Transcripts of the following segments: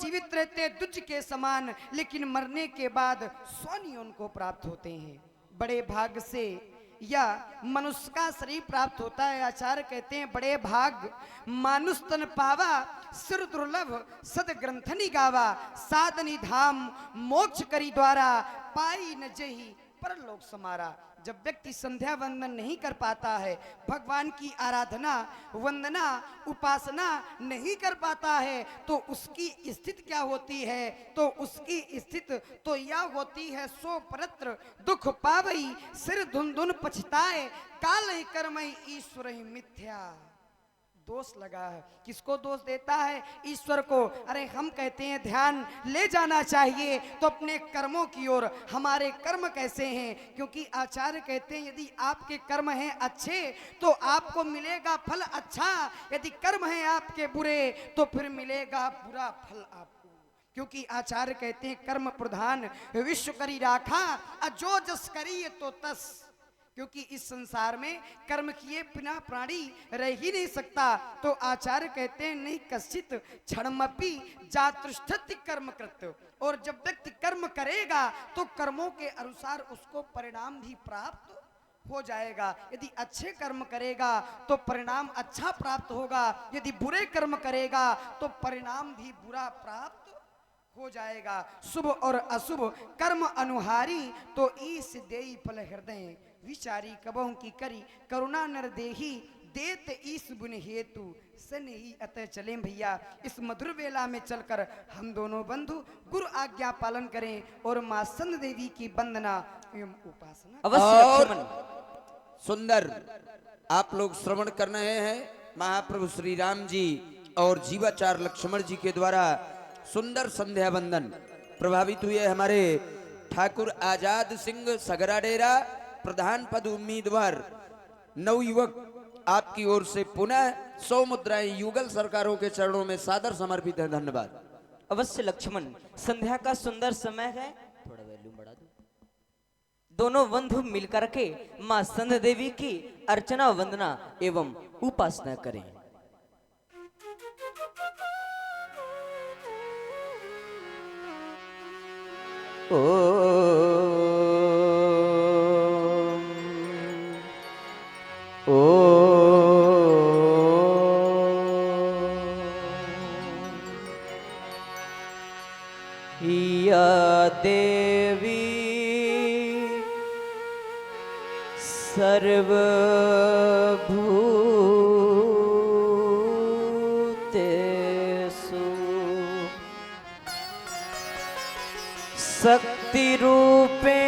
जीवित रहते दूज के समान, लेकिन मरने के बाद सोनी उनको प्राप्त होते हैं। बड़े भाग से या मनुष्य का शरीर प्राप्त होता है। आचार्य कहते हैं बड़े भाग मानुष तन पावा, सिर दुर्लभ सद ग्रंथनि गावा, साधनी धाम मोक्ष करी द्वारा, पाई न जही परलोक समारा। जब व्यक्ति संध्या वंदन नहीं कर पाता है, भगवान की आराधना वंदना उपासना नहीं कर पाता है, तो उसकी स्थिति क्या होती है? तो उसकी स्थिति तो यह होती है, सो परत्र दुख पावई, सिर धुन धुन पछताए, काल ही कर्मई ईश्वर ही मिथ्या। दोष लगा है, किसको दोष देता है? ईश्वर को। अरे हम कहते हैं ध्यान ले जाना चाहिए तो अपने कर्मों की ओर। हमारे कर्म कैसे हैं? क्योंकि आचार्य कहते हैं यदि आपके कर्म हैं अच्छे तो आपको मिलेगा फल अच्छा, यदि कर्म हैं आपके बुरे तो फिर मिलेगा बुरा फल आपको। क्योंकि आचार्य कहते हैं कर्म प्रधान विश्व करी राखा, अजो जस करी तो तस। क्योंकि इस संसार में कर्म किए बिना प्राणी रह ही नहीं सकता। तो आचार्य कहते हैं नहीं कश्चित क्षणमपि जातृष्ठति कर्म कृत। और जब व्यक्ति कर्म करेगा तो कर्मों के अनुसार उसको परिणाम भी प्राप्त हो जाएगा। यदि अच्छे कर्म करेगा तो परिणाम अच्छा प्राप्त होगा, यदि बुरे कर्म करेगा तो परिणाम भी बुरा प्राप्त हो जाएगा। शुभ और अशुभ कर्म अनुहारी, तो ईस देई फल हृदय विचारी, कबहू की करी करुणा नर देही, देत ईस गुण हेतु सनही। अतः चलें भैया इस मधुर वेला में चलकर हम दोनों बंधु गुरु आज्ञा पालन करें और मां संध देवी की वंदना एवं उपासना अवश्य। सुंदर आप लोग श्रवण कर रहे हैं महाप्रभु श्री राम जी और जीवाचार लक्ष्मण जी के द्वारा सुंदर संध्या वंदन प्रभावित हुए। हमारे ठाकुर आजाद सिंह सगरा डेरा प्रधान पद उम्मीदवार नवयुवक आपकी ओर से पुनः 100 मुद्राएं युगल सरकारों के चरणों में सादर समर्पित है। धन्यवाद। अवश्य लक्ष्मण, संध्या का सुंदर समय है, थोड़ा वॉल्यूम बढ़ा दो। दोनों बंधु मिलकर के मां संध देवी की अर्चना वंदना एवं उपासना करें। या देवी सर्वभूतेषु शक्ति रूपेण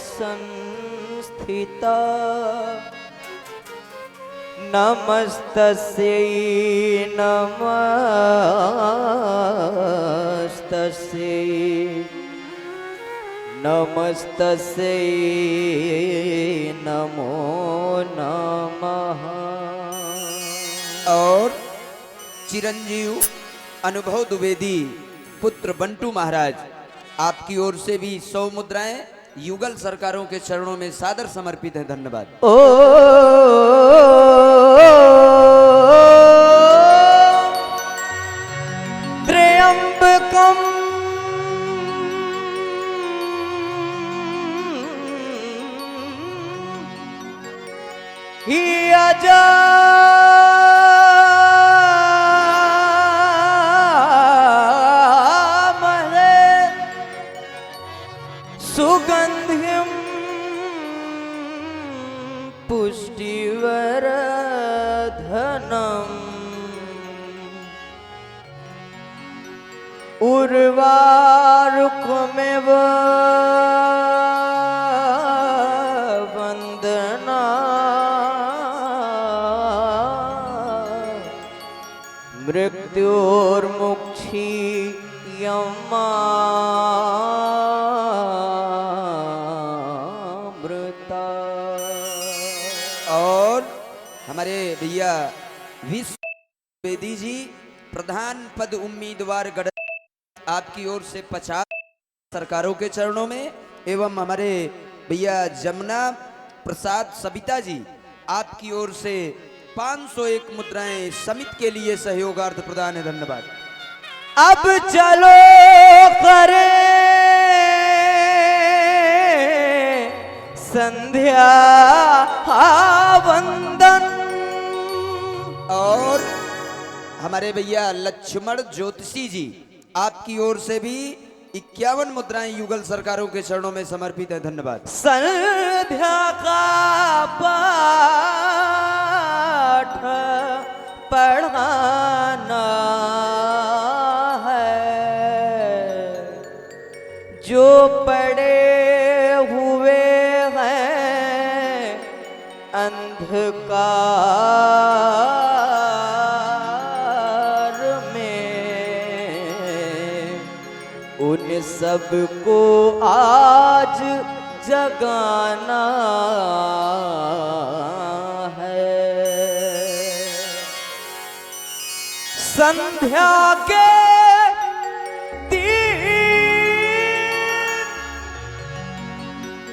संस्थिता, नमस्तस्यै नमस्तस्यै नमस्तस्यै नमो नमः। और चिरंजीव अनुभव द्विवेदी पुत्र बंटू महाराज आपकी ओर से भी 100 मुद्राएं युगल सरकारों के चरणों में सादर समर्पित है। धन्यवाद। ओ त्र्यंबकम यजामहे सुगंधिम पुष्टिवर्धनम, उर्वारुकमेव वंदना, मृत्योर्मुक्षीयमामृता। और हमारे भैया विश्व बेदी जी प्रधान पद उम्मीदवार गढ़ आपकी ओर से 50 सरकारों के चरणों में, एवं हमारे भैया जमुना प्रसाद सबिता जी आपकी ओर से 501 मुद्राएं समिति के लिए सहयोगार्थ प्रदान है। धन्यवाद। अब चलो करे संध्या वंदन। और हमारे भैया लक्ष्मण ज्योतिषी जी, आपकी ओर से भी 51 मुद्राएं युगल सरकारों के चरणों में समर्पित है। धन्यवाद। संध्या का पाठ पढ़ाना है, जो पड़े हुए हैं अंधकार में, उन सबको आज जगाना है। संध्या के दीप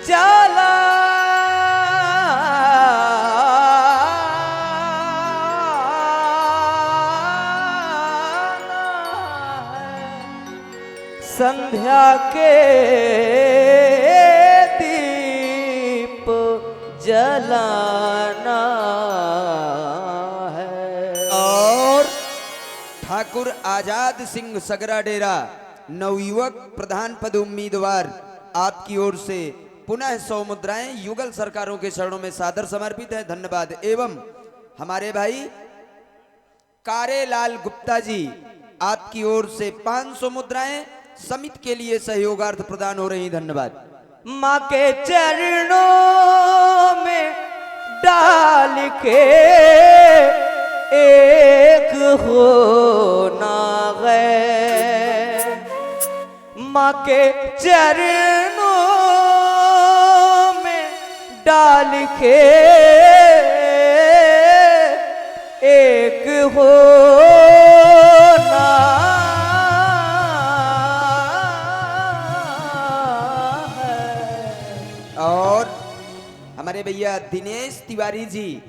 जलाना है, संध्या के दीप जलाना है। और ठाकुर आजाद सिंह सगरा डेरा नवयुवक प्रधान पद उम्मीदवार, आपकी ओर से पुनः 100 मुद्राएं युगल सरकारों के चरणों में सादर समर्पित है। धन्यवाद। एवं हमारे भाई कारेलाल गुप्ता जी, आपकी ओर से 500 मुद्राएं समिति के लिए सहयोगार्थ प्रदान हो रही। धन्यवाद। माँ के चरणों में डाल के एक होना है, माँ के चरणों में डाल के एक होना है। और हमारे भैया दिनेश तिवारी जी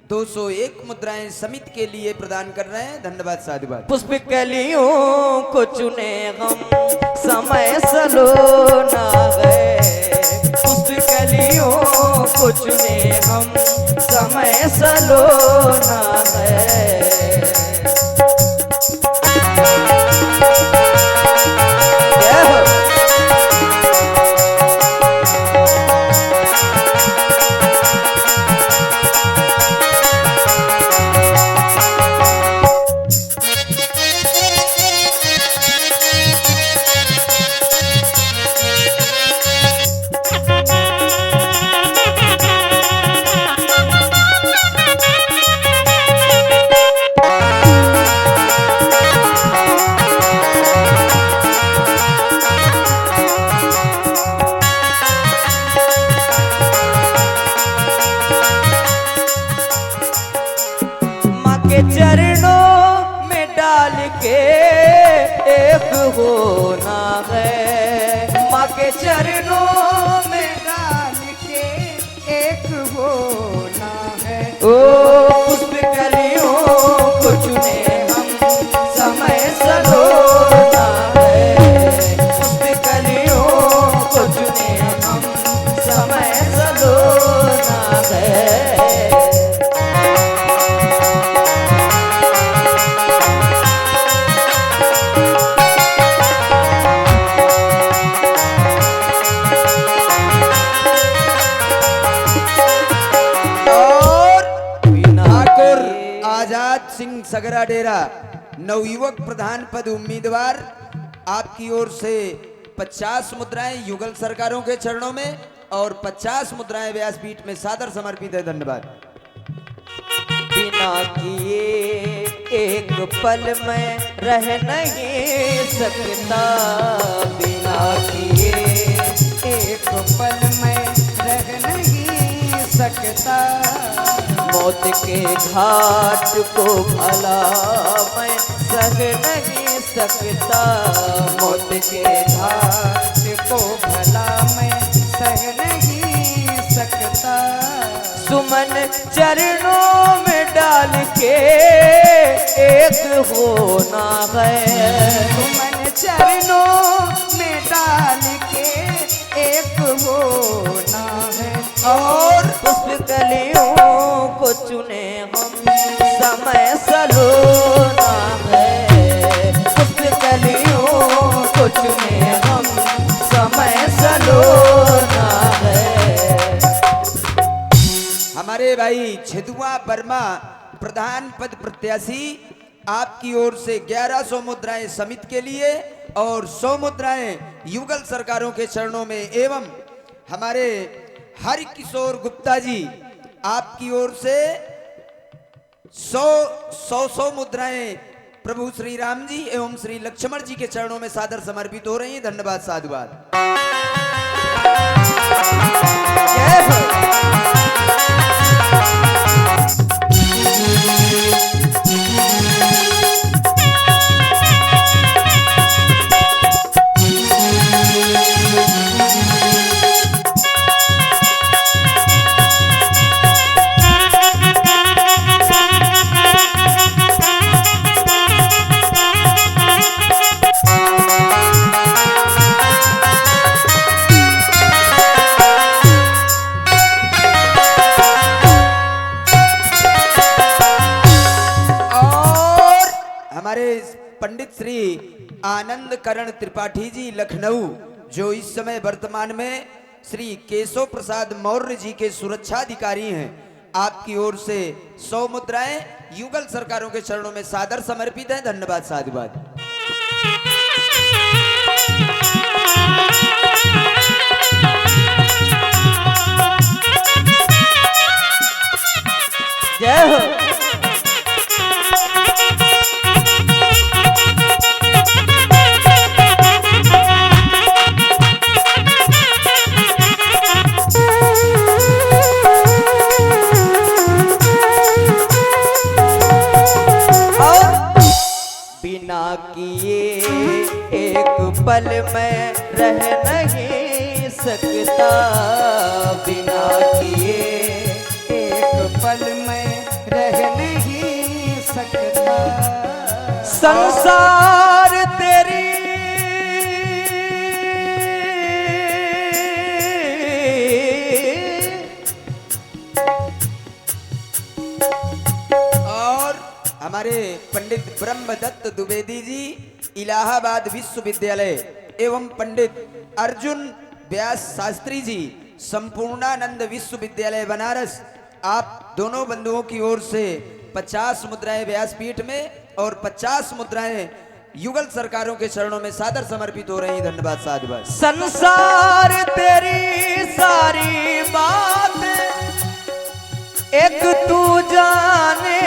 201 मुद्राएं समिति के लिए प्रदान कर रहे हैं। धन्यवाद। साधुवाद। पुष्प कलियों को चुने हम, समय सलो ना गए। पुष्प कलियों को चुने हम, समय सलो ना गए। जय हो। चरणों में डाल के एक होना है, माँ के चरणों में डाल के एक होना है। ओ पुष्प कलियों को चुने हम, समय सलोना है। पुष्प कलियों को चुने हम, समय सलोना है। सिंह सगरा डेरा नवयुवक प्रधान पद उम्मीदवार, आपकी ओर से 50 मुद्राएं युगल सरकारों के चरणों में और 50 मुद्राएं व्यासपीठ में सादर समर्पित है। धन्यवाद। बिना किए एक पल में रह नहीं सकता, बिना किए एक पल में रह नहीं सकता। मौत के घाट को भला मैं सह नहीं सकता, मौत के घाट को भला मैं सह नहीं सकता। सुमन चरणों में डाल के एक होना है। सुमन चरणों में डाल के एक होना है। और पुष्प कलियों को चुने हम समय सलोना है। पुष्प कलियों को चुने हम समय सलोना है। हमारे भाई छिदुआ वर्मा प्रधान पद प्रत्याशी आपकी ओर से 1100 मुद्राएं समिति के लिए और 100 मुद्राएं युगल सरकारों के चरणों में एवं हमारे हरि किशोर गुप्ता जी आपकी ओर से 100 मुद्राएं प्रभु श्री राम जी एवं श्री लक्ष्मण जी के चरणों में सादर समर्पित हो रही हैं। धन्यवाद, साधुवाद। जय हो। पंडित श्री आनंद करण त्रिपाठी जी लखनऊ, जो इस समय वर्तमान में श्री केशव प्रसाद मौर्य जी के सुरक्षाधिकारी हैं, आपकी ओर से 100 मुद्राएं युगल सरकारों के चरणों में सादर समर्पित है। धन्यवाद, साधुवाद। जय हो। बिना किए एक पल में रह नहीं सकता। बिना किए एक पल में रह नहीं सकता। संसार तेरी हमारे पंडित ब्रह्मदत्त द्विवेदी जी इलाहाबाद विश्वविद्यालय एवं पंडित अर्जुन व्यास शास्त्री जी संपूर्णानंद विश्वविद्यालय बनारस, आप दोनों बंधुओं की ओर से 50 मुद्राएं व्यासपीठ में और 50 मुद्राएं युगल सरकारों के चरणों में सादर समर्पित हो रही। धन्यवाद, साधुवाद। संसार तेरी सारी बात एक तू जाने,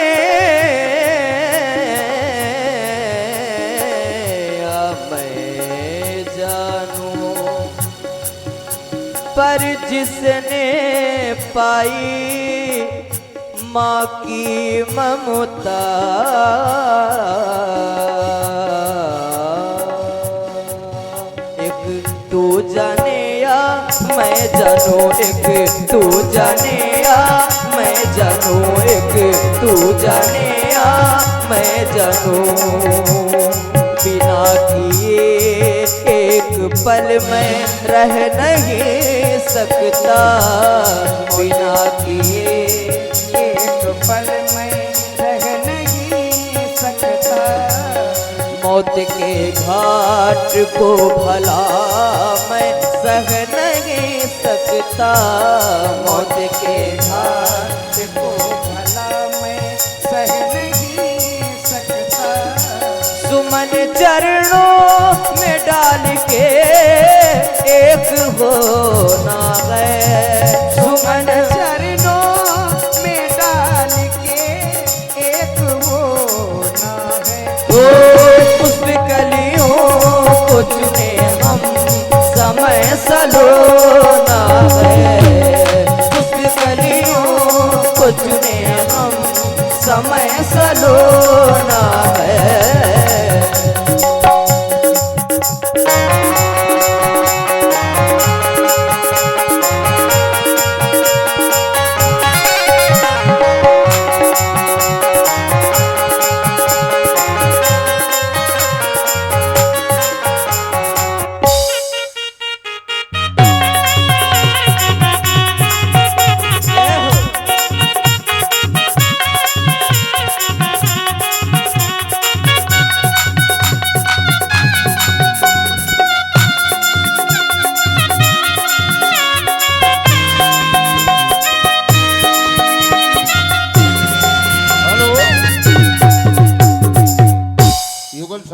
मैं जानूं, पर जिसने पाई माँ की ममता, एक तू जाने या मैं जानूं, एक तू जाने या मैं जानूं, एक तू जाने या मैं जानूं। बिना किए एक पल में रह नहीं सकता। बिना किए एक पल में रह नहीं सकता। मौत के घाट को भला मैं सह नहीं सकता। मौत के घाट को भला मैं सह नहीं सकता। सुमन चरणों में डाल के एक होना है। सुमन चरणों में डाल के एक होना है। ओ पुष्प कलियों को चुने हम समय सलोना है। पुष्प कलियों को चुने हम समय सलोना है।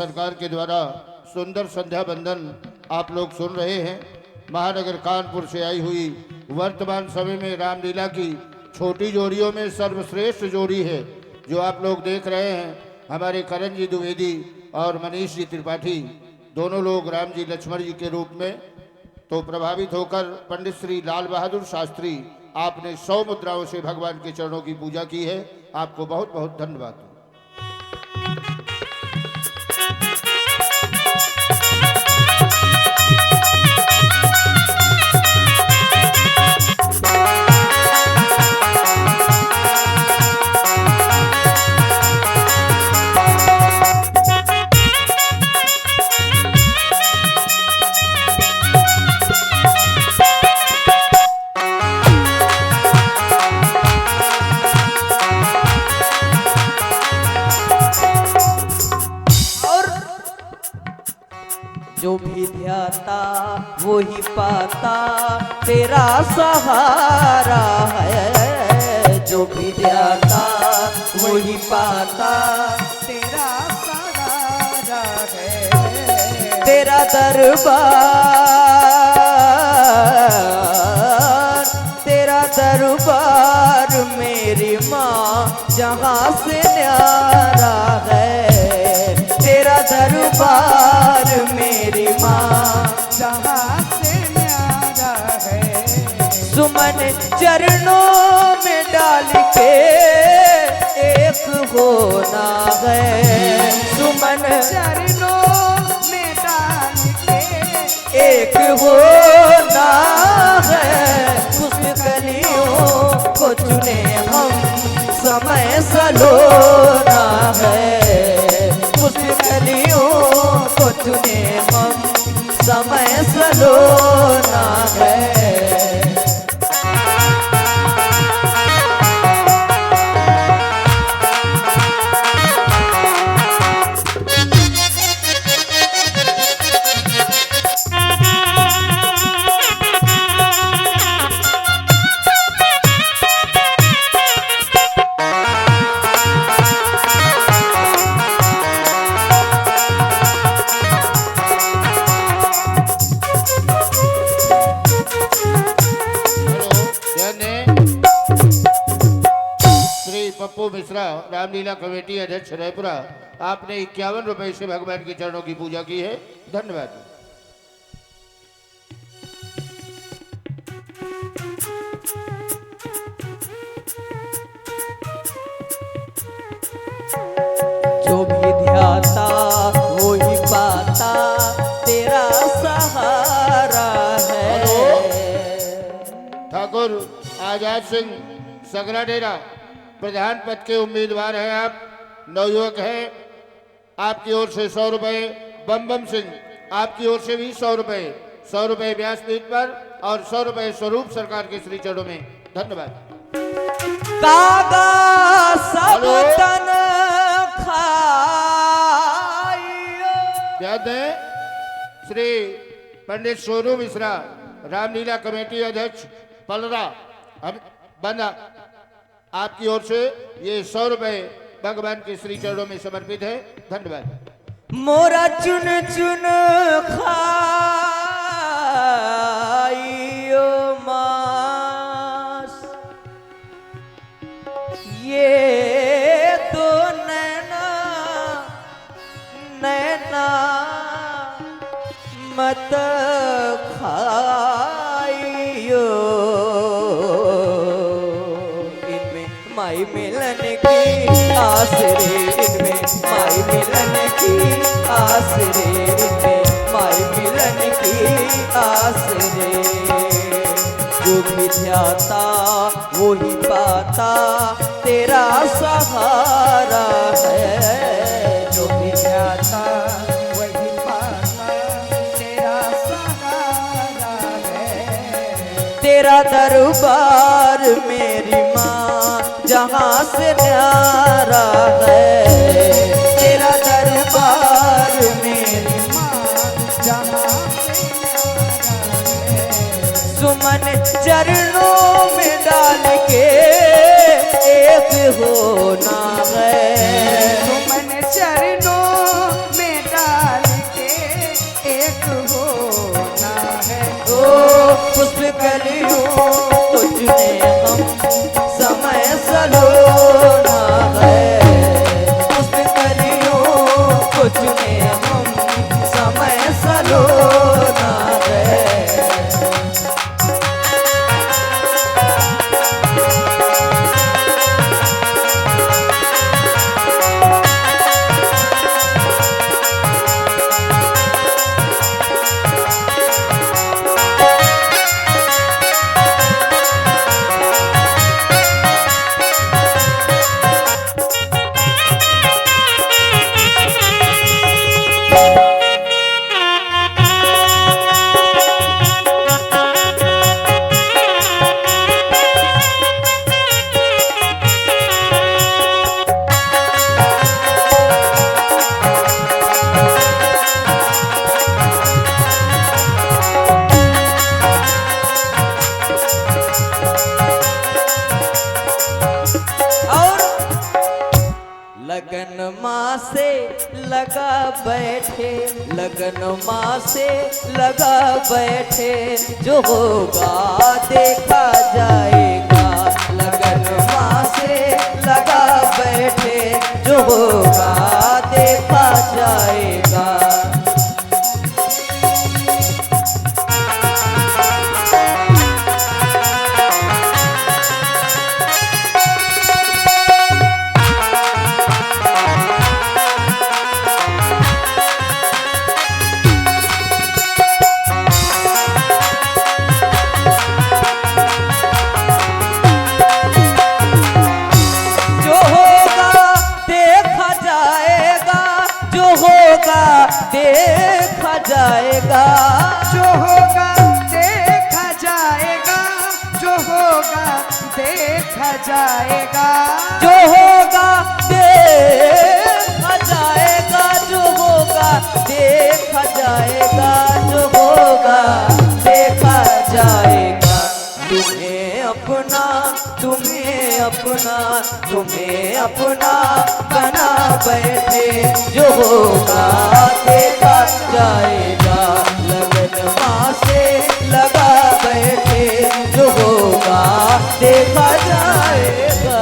सरकार के द्वारा सुंदर संध्या बंदन आप लोग सुन रहे हैं। महानगर कानपुर से आई हुई वर्तमान समय में रामलीला की छोटी जोड़ियों में सर्वश्रेष्ठ जोड़ी है जो आप लोग देख रहे हैं। हमारे करण जी द्विवेदी और मनीष जी त्रिपाठी दोनों लोग राम जी लक्ष्मण जी के रूप में तो प्रभावित होकर पंडित श्री लाल बहादुर शास्त्री आपने 100 मुद्राओं से भगवान के चरणों की पूजा की है। आपको बहुत बहुत धन्यवाद। जो भी ध्याता वो ही पाता तेरा सहारा है। जो भी ध्याता वो ही पाता तेरा सहारा है। तेरा दरबार मेरी माँ जहाँ से न्यारा है। तेरा दरबार मेरी माँ जहाँ से न्यारा है। सुमन चरणों में डाल के एक होना है। सुमन चरणों में डाल के एक होना है। पुष्कलियों को चुने हम समय सलोना है। पुष्कलियों को चुने हम समय सलोना है। पप्पू मिश्रा रामलीला कमेटी अध्यक्ष रायपुरा आपने 51 रुपए से भगवान के चरणों की पूजा की है। धन्यवाद। जो भी ध्याता वो ही पाता तेरा सहारा है। ठाकुर आजाद सिंह सगरा डेरा प्रधान पद के उम्मीदवार हैं आप, नवयुवक हैं। आपकी ओर से 100 रुपए। बम बम सिंह आपकी ओर से भी 100 रुपए। 100 रुपए व्यासपीठ पर और 100 रुपए स्वरूप सरकार के श्री चरणों में। धन्यवाद। कागा सब तन खाइयो। याद है श्री पंडित सोनू मिश्रा रामलीला कमेटी अध्यक्ष पलरा बंदा आपकी ओर से ये 100 रुपए भगवान के श्री चरणों में समर्पित है। धन्यवाद। मोरा चुन चुन खाइयो मास ये तो नैना नैना मत खाइयो। माई मिलन की आस रे इनमें माई मिलन की आस रे इनमें माई मिलन की आस रे। जो भी ध्याता वो ही पाता तेरा सहारा है। जो भी ध्याता वही पाता तेरा सहारा है। तेरा दरबार मेरी माँ जहाँ से न्यारा है। तेरा दरबार मेरी माँ जहाँ से न्यारा है। सुमन चरणों में डाल के एक होना है। सुमन चरणों में लगन माँ से लगा बैठे, लगन माँ से लगा बैठे, जो होगा देखा जाएगा। लगन माँ से लगा बैठे, जो होगा देखा जाएगा। देखा जाएगा, जो होगा देखा जाएगा, जो होगा देखा जाएगा, जो होगा देखा जाएगा, जो होगा देखा जाएगा, जो होगा देखा जाएगा। तुम्हें अपना, तुम्हें अपना, तुम्हें अपना बना बैठे, जो होगा देखा जाएगा। लगन माँ से लगा बैठे, जो होगा देखा जाएगा।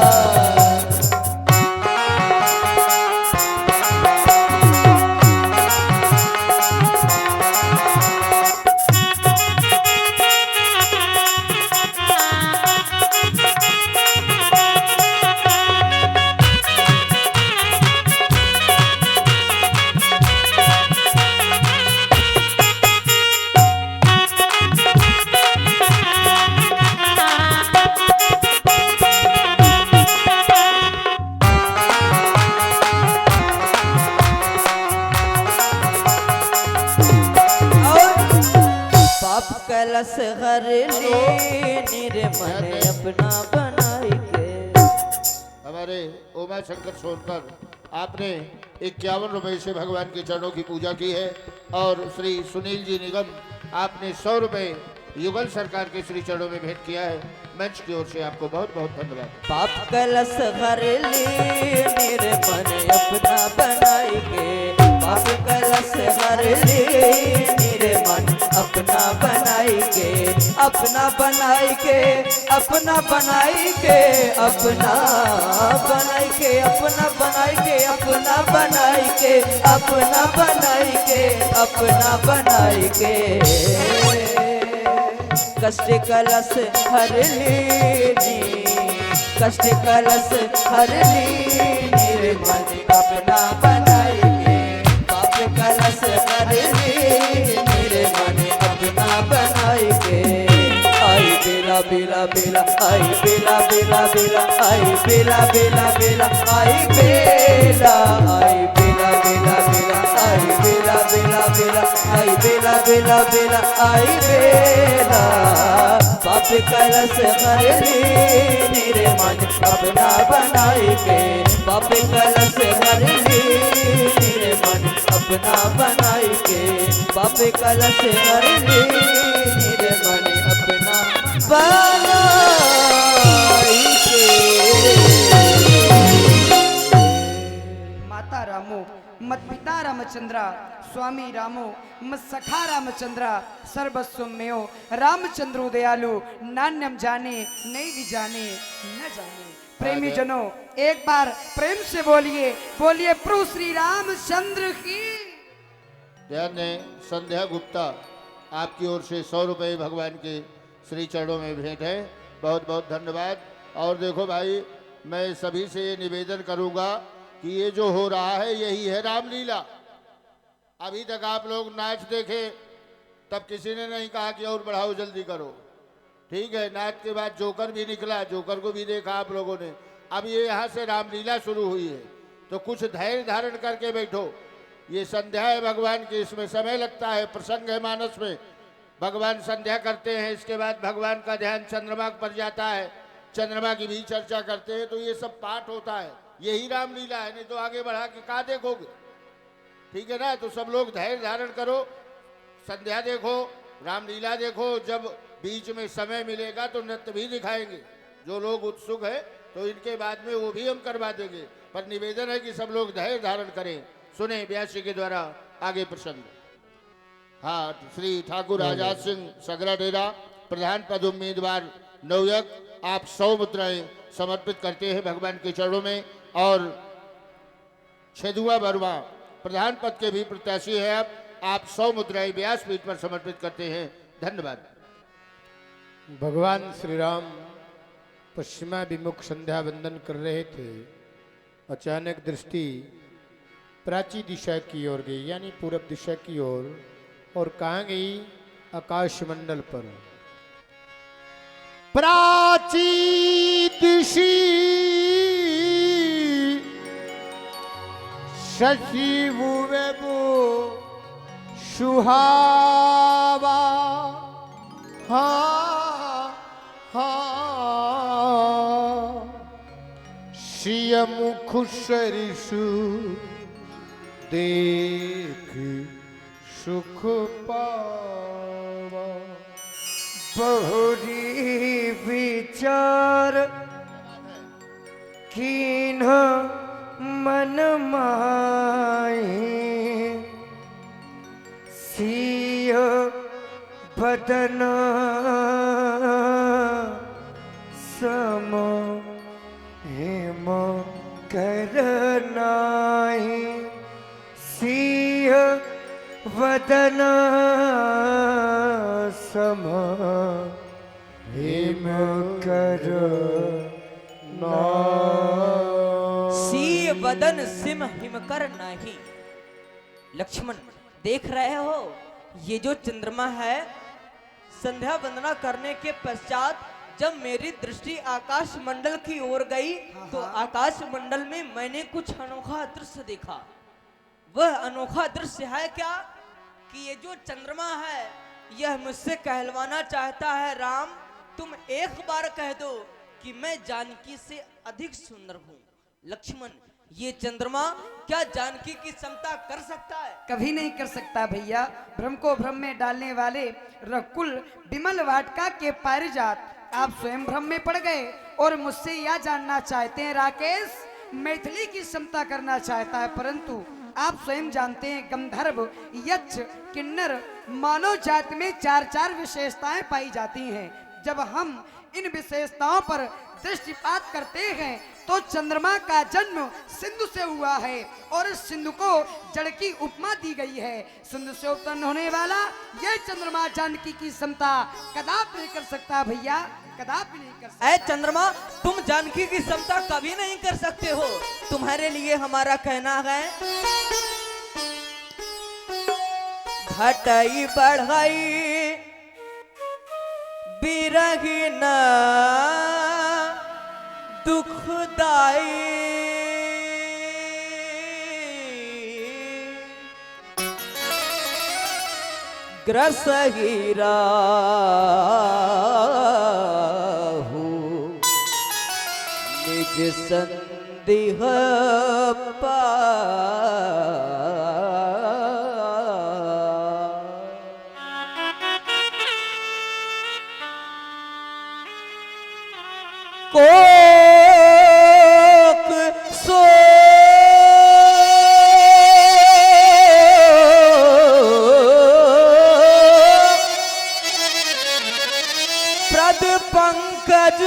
कलश हर ले निर्मल अपना बनाई के। हमारे उमा शंकर सोनकर, आपने 51 रुपए से भगवान के चरणों की पूजा की है, और श्री सुनील जी निगम, आपने 100 रुपए युगल सरकार के श्री चरणों में भेंट किया है। मंच की ओर से आपको बहुत बहुत धन्यवाद। पाप कलश हर ले निर्मल अपना बनाई के, पाप कलश हर ले निर्मल अपना बनाई के, अपना बनाई के, अपना बनाई के, अपना बनाई के, अपना बनाई के, अपना बनाई के, अपना बनाई के, अपना बनाई के। कष्ट कलश हर लेनी, कष्ट कलश हर लेनी, निर्मल अपना बनाई के, पाप कलश हर लेनी, निर्मल अपना बनाई के। आई बेला बेला बेला, आई बेला बेला बेला, आई बेला बेला बेला, आई बेला, आई बेला बेला बेला, आई बेला बेला बेला, आई बेला बेला बेला, आई बेला। पाप कलश हर लेनी, निर्मल अपना बनाई के, पाप कलश हर लेनी, निर्मल अपना बनाई के, पाप कलश हर लेनी, निर्मल अपना बनाई के। माता रामो मत पिता रामचंद्रा, स्वामी रामो मत सखा रामचंद्रा, सर्वस्व मेयो रामचंद्रो दयालु, नान्यम जाने नहीं भी जाने न जाने। प्रेमी जनों, एक बार प्रेम से बोलिए, बोलिए प्रभु श्री रामचंद्र की। ध्यान दें, संध्या गुप्ता, आपकी ओर से 100 रुपए भगवान के श्री चरणों में भेंट है। बहुत बहुत धन्यवाद। और देखो भाई, मैं सभी से ये निवेदन करूंगा कि ये जो हो रहा है यही है रामलीला। अभी तक आप लोग नाच देखे, तब किसी ने नहीं कहा कि और बढ़ाओ, जल्दी करो। ठीक है, नाच के बाद जोकर भी निकला, जोकर को भी देखा आप लोगों ने। अब ये यहाँ से रामलीला शुरू हुई है, तो कुछ धैर्य धारण करके बैठो। ये संध्या है भगवान की, इसमें समय लगता है, प्रसंग है मानस में। भगवान संध्या करते हैं, इसके बाद भगवान का ध्यान चंद्रमा पर जाता है, चंद्रमा की भी चर्चा करते हैं, तो ये सब पाठ होता है। यही रामलीला है, नहीं तो आगे बढ़ा के कहाँ देखोगे। ठीक है ना, तो सब लोग धैर्य धारण करो, संध्या देखो, रामलीला देखो। जब बीच में समय मिलेगा तो नृत्य भी दिखाएंगे। जो लोग उत्सुक है तो इनके बाद में वो भी हम करवा देंगे। पर निवेदन है कि सब लोग धैर्य धारण करें। सुने व्यास जी के द्वारा आगे प्रसंग। हाँ, श्री ठाकुर आजाद सिंह सगरा डेरा प्रधान पद उम्मीदवार नवयुवक, आप 100 मुद्राएं समर्पित करते हैं भगवान के चरणों में। और छेदुआ वर्मा प्रधान पद के भी प्रत्याशी हैं। आप 100 मुद्राएं व्यासपीठ पर समर्पित करते हैं। धन्यवाद। भगवान श्री राम पश्चिमाभिमुख संध्या वंदन कर रहे थे। अचानक दृष्टि प्राची दिशा की ओर गई, यानी पूरब दिशा की ओर। और कहाँ गई? आकाश मंडल पर। प्राची दिशी शशि वेबो सुहावा। मुख सरिसु देख सुख पावा। बहुरी विचार कीन मन माही, सिय बदन सम हेम करनाही। सिय वदन सम हेम करना। सी वदन सिम हिमकर नहीं। लक्ष्मण देख रहे हो, ये जो चंद्रमा है, संध्या वंदना करने के पश्चात जब मेरी दृष्टि आकाश मंडल की ओर गई तो आकाश मंडल में मैंने कुछ अनोखा दृश्य देखा। वह अनोखा दृश्य है क्या कि ये जो चंद्रमा है यह मुझसे कहलवाना चाहता है, राम तुम एक बार कह दो कि मैं जानकी से अधिक सुंदर हूँ। लक्ष्मण, ये चंद्रमा क्या जानकी की समता कर सकता है? कभी नहीं कर सकता भैया। भ्रम को भ्रम में डालने वाले रकुल विमल वाटका के पारिजात, आप स्वयं भ्रम में पड़ गए और मुझसे यह जानना चाहते हैं राकेश मैथिली की समता करना चाहता है, परंतु आप स्वयं जानते हैं गंधर्व यक्ष किन्नर मानव जाति में 4 विशेषताएं पाई जाती हैं। जब हम इन विशेषताओं पर दृष्टिपात करते हैं तो चंद्रमा का जन्म सिंधु से हुआ है और सिंधु को जड़ की उपमा दी गई है। सिंधु से उत्पन्न होने वाला यह चंद्रमा जानकी की समता कदापि नहीं कर सकता भैया, कदापि नहीं कर सकता। ऐ चंद्रमा, तुम जानकी की समता कभी नहीं कर सकते हो। तुम्हारे लिए हमारा कहना है, घटाई बढ़ाई बिरहीन दुखदाई। ग्रसहीरा निज संदेह पा। कोक सो प्रद पंकज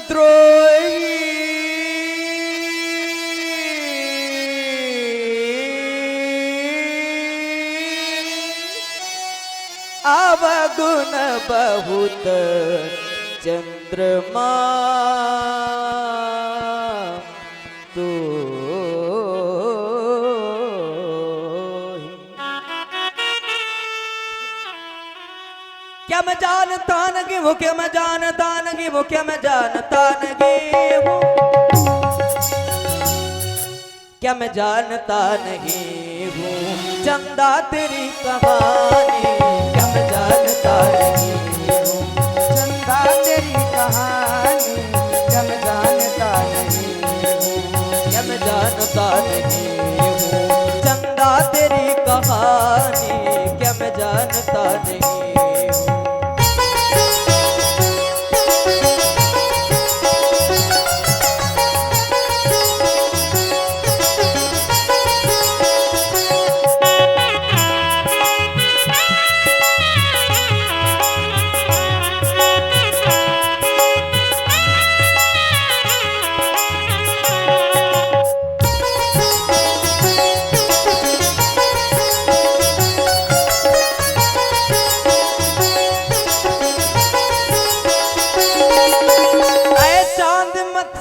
द्रोही। अवगुण बहुत चंद्रमा तो क्या मैं जानता नहीं वो, क्या मैं जानता नहीं वो, क्या मैं जानता नहीं वो, क्या मैं जानता नहीं हूँ चंदा तेरी कहानी। क्या मैं जानता नहीं हूँ चंदा तेरी कहानी, क्या मैं जानता नहीं हूँ। क्या मैं जानता नहीं हूँ चंदा तेरी कहानी। क्या मैं जानता नहीं हूँ।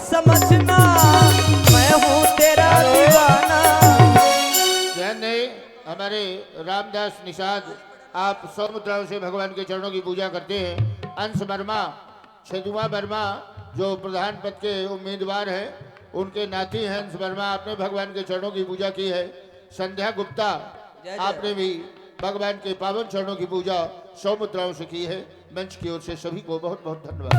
समझना मैं हूँ तेरा दीवाना। ध्यान नहीं, हमारे रामदास निषाद आप 100 मुद्राओं से भगवान के चरणों की पूजा करते हैं। अंश वर्मा, छेदुआ वर्मा जो प्रधान पद के उम्मीदवार हैं, उनके नाती हैं अंश वर्मा, आपने भगवान के चरणों की पूजा की है। संध्या गुप्ता, आपने भी भगवान के पावन चरणों की पूजा 100 मुद्राओं से की है। मंच की ओर से सभी को बहुत बहुत धन्यवाद।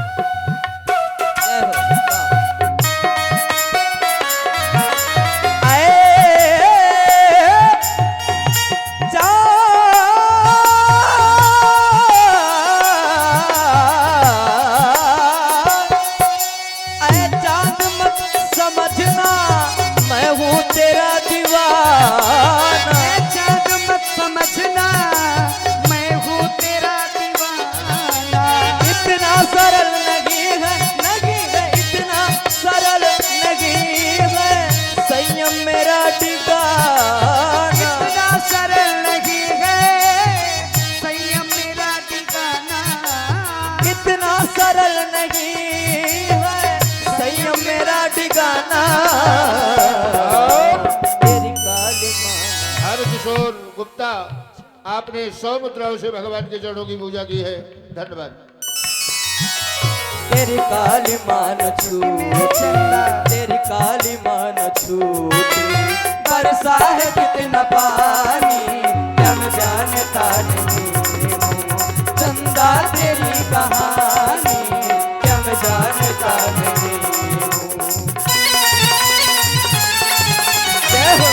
समझना मैं हूँ तेरा दीवाना। चाँद मत समझना मैं हूँ तेरा दीवाना। इतना सरल नहीं है, नहीं है, इतना सरल नहीं है संयम मेरा ठिकाना। इतना सरल नहीं है संयम मेरा ठिकाना। इतना सरल नहीं है संयम मेरा ठिकाना। तेरी काली माँ हर किशोर गुप्ता, आपने 100 मुद्राओं से भगवान के चरणों की पूजा की है। धन्यवाद। तेरी काली मान छूटी, तेरी काली मान छूटी, बरसा है कितना पानी क्या मैं जानता नहीं हूँ। चंदा तेरी कहानी क्या मैं जानता नहीं हूँ। जय हो।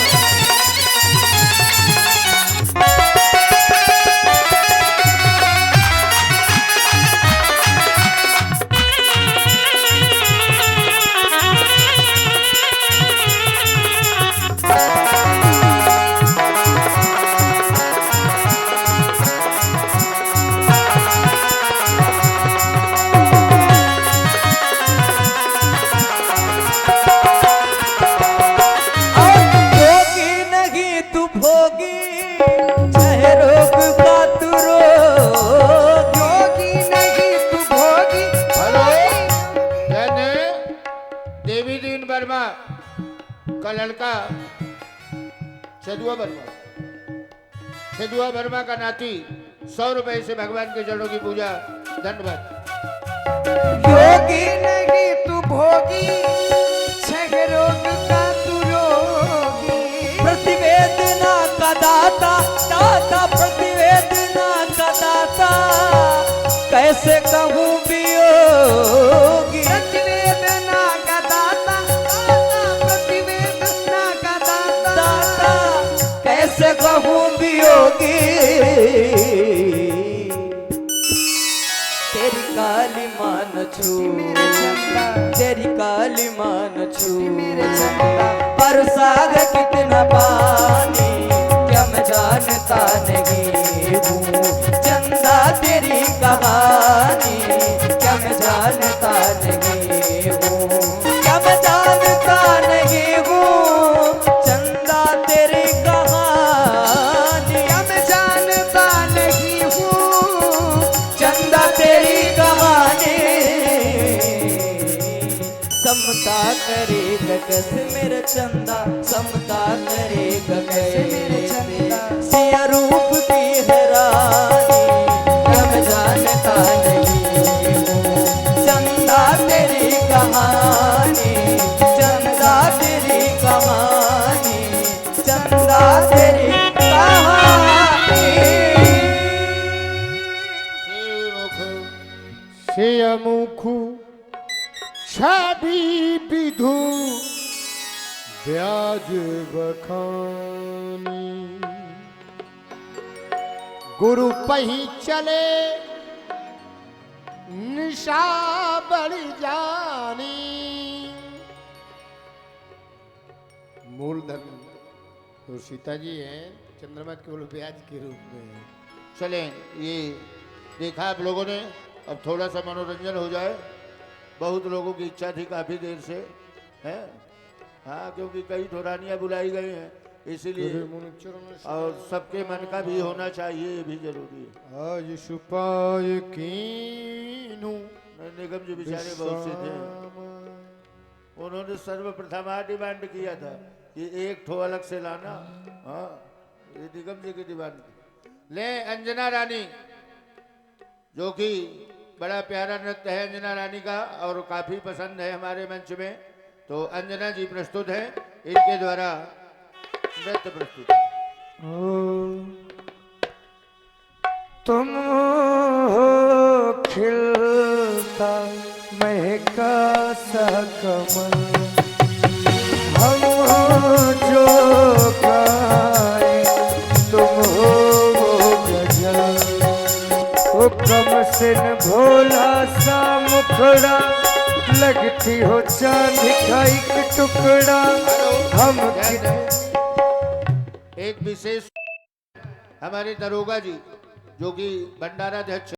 का लड़का छेदुआ वर्मा, छेदुआ वर्मा का नाती 100 रुपए से भगवान के चरणों की पूजा। धन्यवाद। योगी नहीं तू भोगी, छह रोग का तू रोगी। प्रतिवेदना का दाता, दाता प्रतिवेदना का दाता, कैसे कहूँ वियोगी। प्रतिवेदना का दाता, दाता प्रतिवेदना का दाता, दाता कैसे कहूँ वियोगी। तेरी काली मान छू, तेरी काली मान छू, पर सागर कितना पानी क्या मैं जानता नहीं हूँ। चंदा तेरी कहानी क्या मैं जानता नहीं हूँ, क्या मैं जानता नहीं हूँ। चंदा तेरी कहानी क्या मैं जानता नहीं हूँ। चंदा तेरी कहानी। समता करेगा कैसे मेरे चंदा, समता करेगा कैसे मेरे चंदा। सिया रूप की हैरानी क्या मैं जानता नहीं हूँ। चंदा तेरी कहानी, चंदा तेरी कहानी, चंदा तेरी कहानी। मुखु छवि विधु ब्याज बखानी। गुरु पही चले निशा बढ़ जानी। मूलधन तो सीता जी हैं, चंद्रमा केवल ब्याज के रूप में है। चलें, ये देखा आप लोगों ने, अब थोड़ा सा मनोरंजन हो जाए। बहुत लोगों की इच्छा थी काफी देर से, है हाँ, क्योंकि कई ठोरानियाँ बुलाई गई हैं, इसीलिए और सबके मन का भी होना चाहिए, ये भी जरूरी है। आज सुपाय कीनू निगम जी बेचारे बहुत से थे। उन्होंने सर्वप्रथम डिमांड किया था कि एक ठो अलग से लाना। हाँ, ये निगम जी की डिमांड थी। ले अंजना रानी, जो कि बड़ा प्यारा नृत्य है अंजना रानी का और काफी पसंद है हमारे मंच में, तो अंजना जी प्रस्तुत हैं, इनके द्वारा नृत्य प्रस्तुत है। तुम हो खिलता महका सा कमल, हम हो जो गाए, तुम हो वो गजल, वो कम से न भोला सा मुखड़ा, लगती हो चांद का एक टुकड़ा। हम एक विशेष हमारे दरोगा जी जो कि भंडाराध्यक्ष